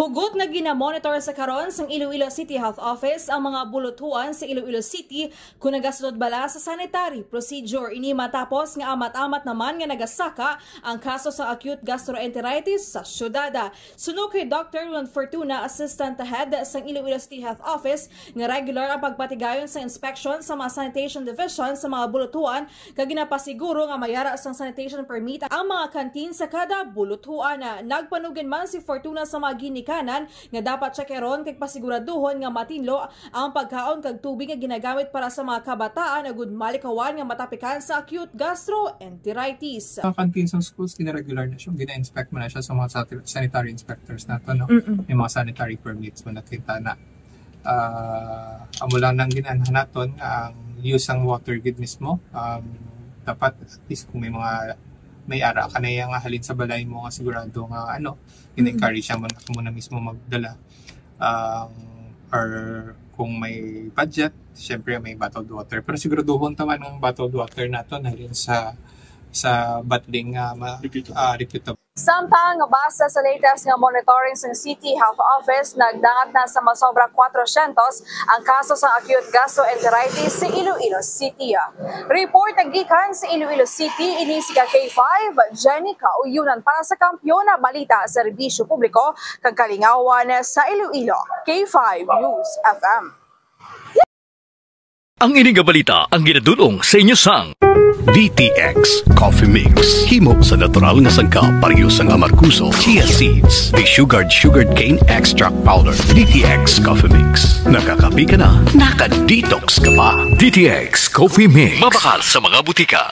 Hugot na ginamonitor sa karon sang Iloilo City Health Office ang mga bulutuan sa Iloilo City kung nagasunod bala sa sanitary procedure. Ini matapos nga amat-amat naman nga nagasaka ang kaso sa acute gastroenteritis sa syudad. Suno kay Dr. Juan Fortuna, Assistant Head sang Iloilo City Health Office, nga regular ang pagpatigayon sa inspection sa mga sanitation division sa mga bulutuan kag ginapasiguro nga mayara sang sanitation permit ang mga kantin sa kada bulutuan. Nagpanugin man si Fortuna sa mga ginikanan nga dapat checkeron kay pasiguraduhon nga matinlo ang pagkaon kag tubig nga ginagamit para sa mga kabataan na good malikawan nga matapikan sa acute gastroenteritis. Sa canteens ng schools, gina-regular na siya. Gina-inspect mo na siya sa mga sanitary inspectors nato, no? May mga sanitary permits mo nakita na. Amo lang nang ginanhan naton ang use ang water gid mismo. Dapat at least kung may ara ka na yung halin sa balay mo nga sigurado nga in-encourage siya muna mismo magdala. Or kung may budget, syempre may bottled water. Pero siguraduhon taman ng bottled water nato halin sa bottling reputable. Samtang basa sa latest nga monitoring sa City Health Office, nagdangat na sa masobra 400 ang kaso sa acute gastroenteritis sa Iloilo City. Report nagikan sa Iloilo City, ini si K5, Jenny Kauyunan para sa Kampiyon na Balita sa Serbisyo Publiko kag Kalingawan sa Iloilo. K5 News FM. Ang ining balita ang ginadulong sa inyo sang DTX Coffee Mix. Himo sa natural nga sangkap pareho sang amarkuso, chia seeds, sugared cane extract powder. DTX Coffee Mix. Nakakapi ka na, naka-detox ka pa. DTX Coffee Mix. Mabakal sa mga butika.